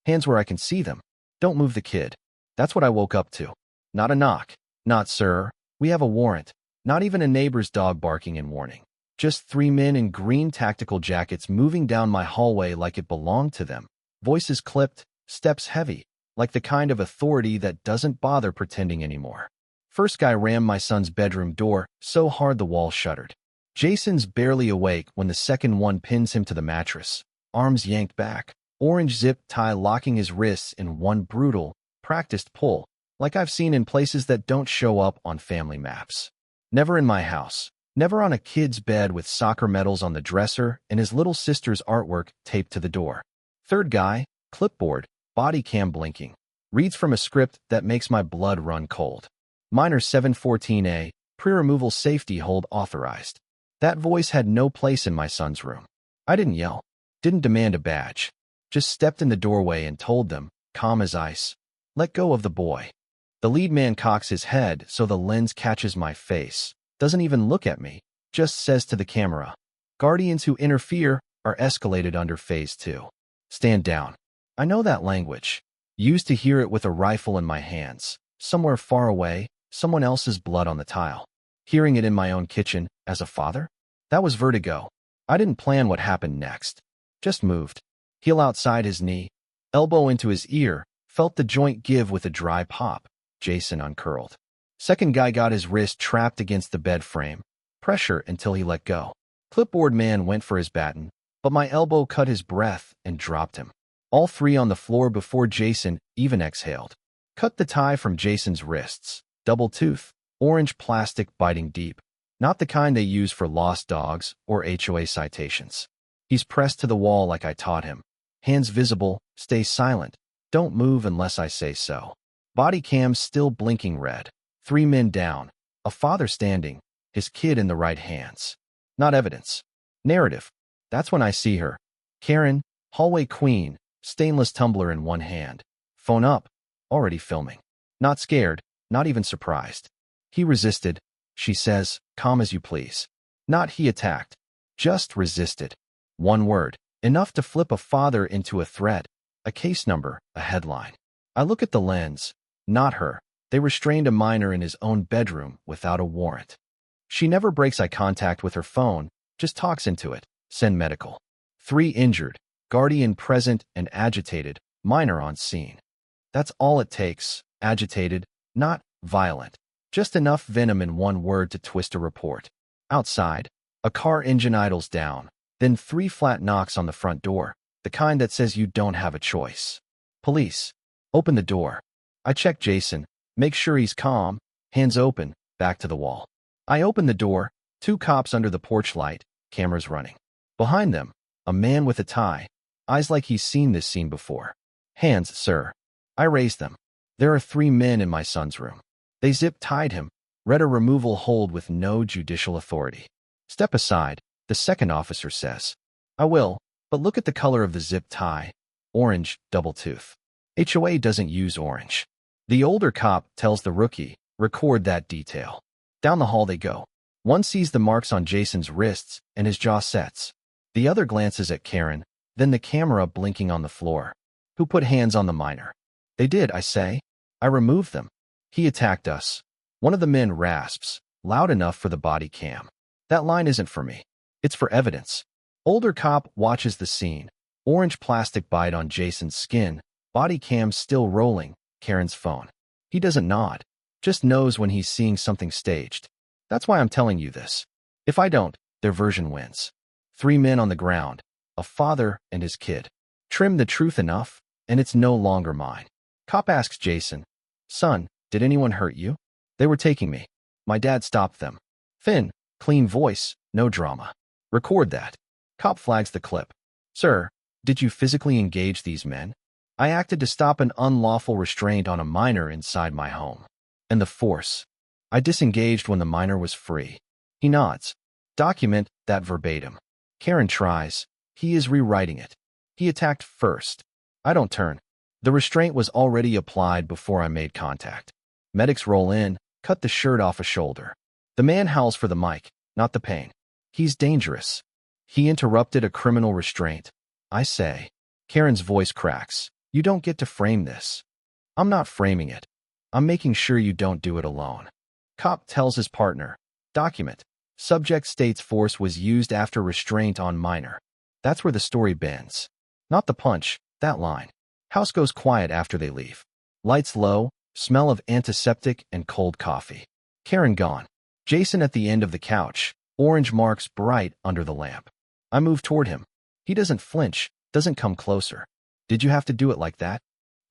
Hands where I can see them. Don't move the kid. That's what I woke up to. Not a knock. Not, sir. We have a warrant. Not even a neighbor's dog barking in warning. Just 3 men in green tactical jackets moving down my hallway like it belonged to them. Voices clipped, steps heavy, like the kind of authority that doesn't bother pretending anymore. First guy rammed my son's bedroom door so hard the wall shuddered. Jason's barely awake when the second one pins him to the mattress, arms yanked back, orange zip tie locking his wrists in one brutal, practiced pull, like I've seen in places that don't show up on family maps. Never in my house. Never on a kid's bed with soccer medals on the dresser and his little sister's artwork taped to the door. Third guy, clipboard, body cam blinking, reads from a script that makes my blood run cold. Minor 714A, pre-removal safety hold authorized. That voice had no place in my son's room. I didn't yell, didn't demand a badge, just stepped in the doorway and told them, calm as ice, let go of the boy. The lead man cocks his head so the lens catches my face. Doesn't even look at me, just says to the camera, guardians who interfere are escalated under phase 2. Stand down. I know that language. Used to hear it with a rifle in my hands, somewhere far away, someone else's blood on the tile. Hearing it in my own kitchen, as a father? That was vertigo. I didn't plan what happened next. Just moved. Heel outside his knee, elbow into his ear, felt the joint give with a dry pop. Jason uncurled. Second guy got his wrist trapped against the bed frame. Pressure until he let go. Clipboard man went for his baton, but my elbow cut his breath and dropped him. All 3 on the floor before Jason even exhaled. Cut the tie from Jason's wrists. Double tooth, orange plastic biting deep. Not the kind they use for lost dogs or HOA citations. He's pressed to the wall like I taught him. Hands visible, stay silent. Don't move unless I say so. Body cam still blinking red. 3 men down, a father standing, his kid in the right hands. Not evidence. Narrative. That's when I see her. Karen, hallway queen, stainless tumbler in one hand. Phone up, already filming. Not scared, not even surprised. He resisted, she says, calm as you please. Not he attacked. Just resisted. One word, enough to flip a father into a threat, a case number, a headline. I look at the lens, not her. They restrained a minor in his own bedroom without a warrant. She never breaks eye contact with her phone, just talks into it. Send medical. 3 injured, guardian present and agitated, minor on scene. That's all it takes, agitated, not violent. Just enough venom in one word to twist a report. Outside, a car engine idles down, then 3 flat knocks on the front door, the kind that says you don't have a choice. Police. Open the door. I check Jason. Make sure he's calm, hands open, back to the wall. I open the door, 2 cops under the porch light, cameras running. Behind them, a man with a tie, eyes like he's seen this scene before. Hands, sir. I raise them. There are 3 men in my son's room. They zip-tied him, read a removal hold with no judicial authority. Step aside, the second officer says. I will, but look at the color of the zip tie. Orange, double tooth. HOA doesn't use orange. The older cop tells the rookie, record that detail. Down the hall they go. One sees the marks on Jason's wrists and his jaw sets. The other glances at Karen, then the camera blinking on the floor. Who put hands on the minor? They did, I say. I removed them. He attacked us. One of the men rasps, loud enough for the body cam. That line isn't for me. It's for evidence. Older cop watches the scene. Orange plastic bite on Jason's skin, body cam still rolling, Karen's phone. He doesn't nod, just knows when he's seeing something staged. That's why I'm telling you this. If I don't, their version wins. 3 men on the ground, a father and his kid. Trim the truth enough, and it's no longer mine. Cop asks Jason, son, did anyone hurt you? They were taking me. My dad stopped them. Thin, clean voice, no drama. Record that. Cop flags the clip. Sir, did you physically engage these men? I acted to stop an unlawful restraint on a minor inside my home. And the force. I disengaged when the minor was free. He nods. Document that verbatim. Karen tries. He is rewriting it. He attacked first. I don't turn. The restraint was already applied before I made contact. Medics roll in, cut the shirt off a shoulder. The man howls for the mic, not the pain. He's dangerous. He interrupted a criminal restraint. I say. Karen's voice cracks. You don't get to frame this. I'm not framing it. I'm making sure you don't do it alone. Cop tells his partner. Document. Subject states force was used after restraint on minor. That's where the story bends. Not the punch, that line. House goes quiet after they leave. Lights low, smell of antiseptic and cold coffee. Karen gone. Jason at the end of the couch, orange marks bright under the lamp. I move toward him. He doesn't flinch, doesn't come closer. Did you have to do it like that?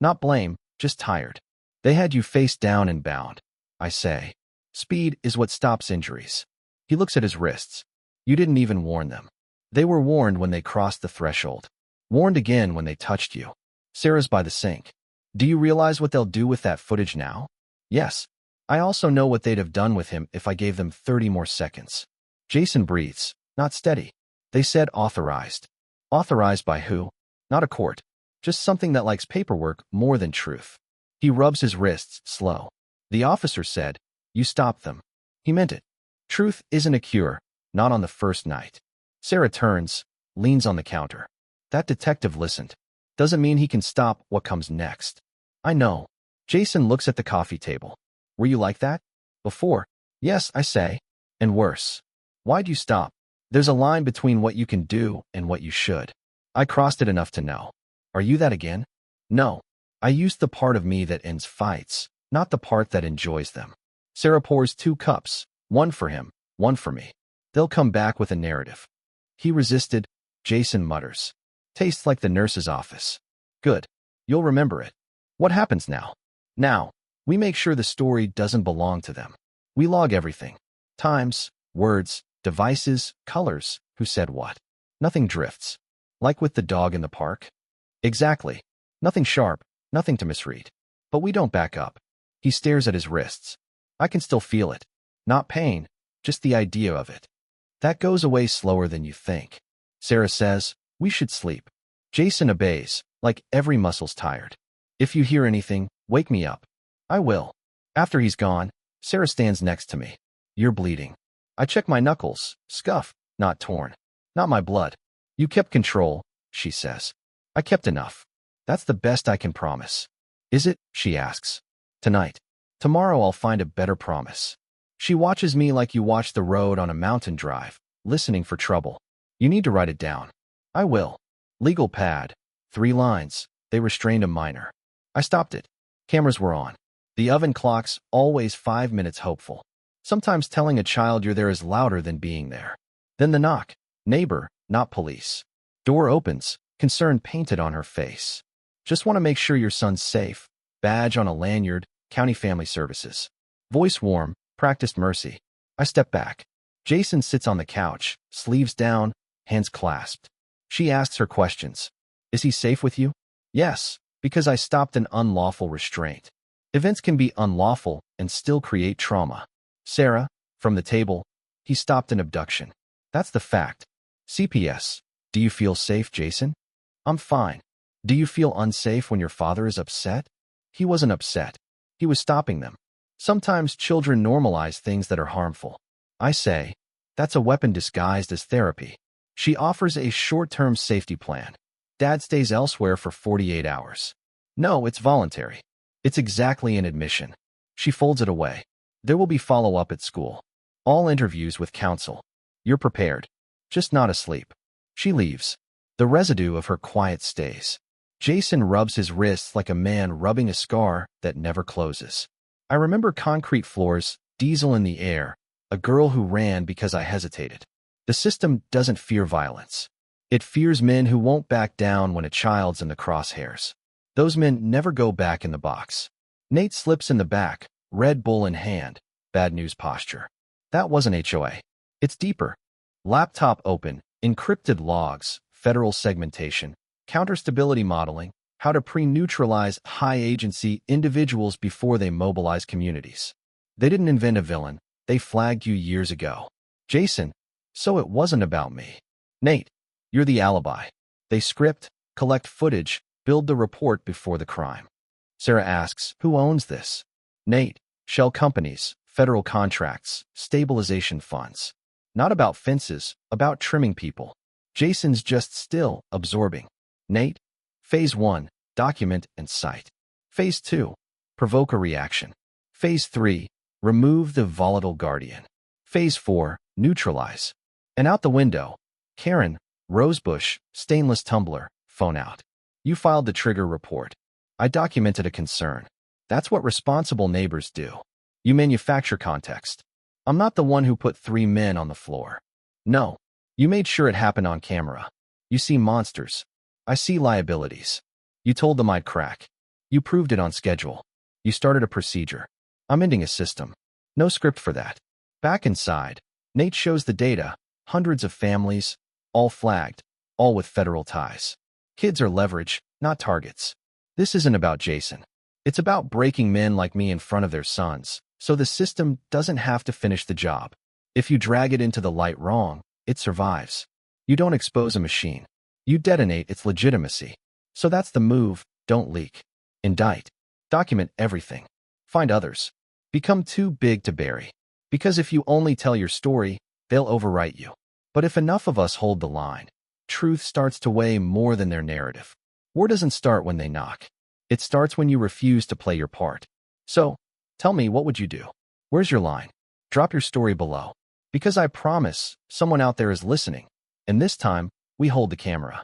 Not blame, just tired. They had you face down and bound. I say. Speed is what stops injuries. He looks at his wrists. You didn't even warn them. They were warned when they crossed the threshold. Warned again when they touched you. Sarah's by the sink. Do you realize what they'll do with that footage now? Yes. I also know what they'd have done with him if I gave them 30 more seconds. Jason breathes, not steady. They said authorized. Authorized by who? Not a court. Just something that likes paperwork more than truth. He rubs his wrists, slow. The officer said, you stopped them. He meant it. Truth isn't a cure, not on the first night. Sarah turns, leans on the counter. That detective listened. Doesn't mean he can stop what comes next. I know. Jason looks at the coffee table. Were you like that? Before? Yes, I say. And worse. Why'd you stop? There's a line between what you can do and what you should. I crossed it enough to know. Are you that again? No. I used the part of me that ends fights, not the part that enjoys them. Sarah pours 2 cups, one for him, one for me. They'll come back with a narrative. He resisted, Jason mutters. Tastes like the nurse's office. Good. You'll remember it. What happens now? Now, we make sure the story doesn't belong to them. We log everything. Times, words, devices, colors, who said what. Nothing drifts. Like with the dog in the park? Exactly. Nothing sharp, nothing to misread. But we don't back up. He stares at his wrists. I can still feel it. Not pain, just the idea of it. That goes away slower than you think. Sarah says, we should sleep. Jason obeys, like every muscle's tired. If you hear anything, wake me up. I will. After he's gone, Sarah stands next to me. You're bleeding. I check my knuckles, scuff, not torn. Not my blood. You kept control, she says. I kept enough. That's the best I can promise. Is it? She asks. Tonight. Tomorrow I'll find a better promise. She watches me like you watch the road on a mountain drive, listening for trouble. You need to write it down. I will. Legal pad. 3 lines. They restrained a minor. I stopped it. Cameras were on. The oven clock's always 5 minutes hopeful. Sometimes telling a child you're there is louder than being there. Then the knock. Neighbor, not police. Door opens, concern painted on her face. Just want to make sure your son's safe. Badge on a lanyard, County Family Services. Voice warm, practiced mercy. I step back. Jason sits on the couch, sleeves down, hands clasped. She asks her questions. Is he safe with you? Yes, because I stopped an unlawful restraint. Events can be unlawful and still create trauma. Sarah, from the table, he stopped an abduction. That's the fact. CPS. Do you feel safe, Jason? I'm fine. Do you feel unsafe when your father is upset? He wasn't upset. He was stopping them. Sometimes children normalize things that are harmful. I say, that's a weapon disguised as therapy. She offers a short-term safety plan. Dad stays elsewhere for 48 hours. No, it's voluntary. It's exactly an admission. She folds it away. There will be follow-up at school. All interviews with counsel. You're prepared. Just not asleep. She leaves. The residue of her quiet stays. Jason rubs his wrists like a man rubbing a scar that never closes. I remember concrete floors, diesel in the air, a girl who ran because I hesitated. The system doesn't fear violence. It fears men who won't back down when a child's in the crosshairs. Those men never go back in the box. Nate slips in the back, Red Bull in hand, bad news posture. That wasn't HOA. It's deeper. Laptop open, encrypted logs, federal segmentation, counter-stability modeling, how to pre-neutralize high-agency individuals before they mobilize communities. They didn't invent a villain. They flagged you years ago. Jason, so it wasn't about me. Nate, you're the alibi. They script, collect footage, build the report before the crime. Sarah asks, who owns this? Nate, shell companies, federal contracts, stabilization funds. Not about fences, about trimming people. Jason's just still absorbing. Nate, Phase 1, Document and cite. Phase 2. Provoke a reaction. Phase 3. Remove the volatile guardian. Phase 4. Neutralize. And out the window. Karen, rosebush, stainless tumbler, phone out. You filed the trigger report. I documented a concern. That's what responsible neighbors do. You manufacture context. I'm not the one who put 3 men on the floor. No. You made sure it happened on camera. You see monsters. I see liabilities. You told them I'd crack. You proved it on schedule. You started a procedure. I'm ending a system. No script for that. Back inside, Nate shows the data. Hundreds of families, all flagged, all with federal ties. Kids are leverage, not targets. This isn't about Jason. It's about breaking men like me in front of their sons, so the system doesn't have to finish the job. If you drag it into the light wrong, it survives. You don't expose a machine. You detonate its legitimacy. So that's the move. Don't leak. Indict. Document everything. Find others. Become too big to bury. Because if you only tell your story, they'll overwrite you. But if enough of us hold the line, truth starts to weigh more than their narrative. War doesn't start when they knock. It starts when you refuse to play your part. So, tell me, what would you do? Where's your line? Drop your story below. Because I promise, someone out there is listening. And this time, we hold the camera.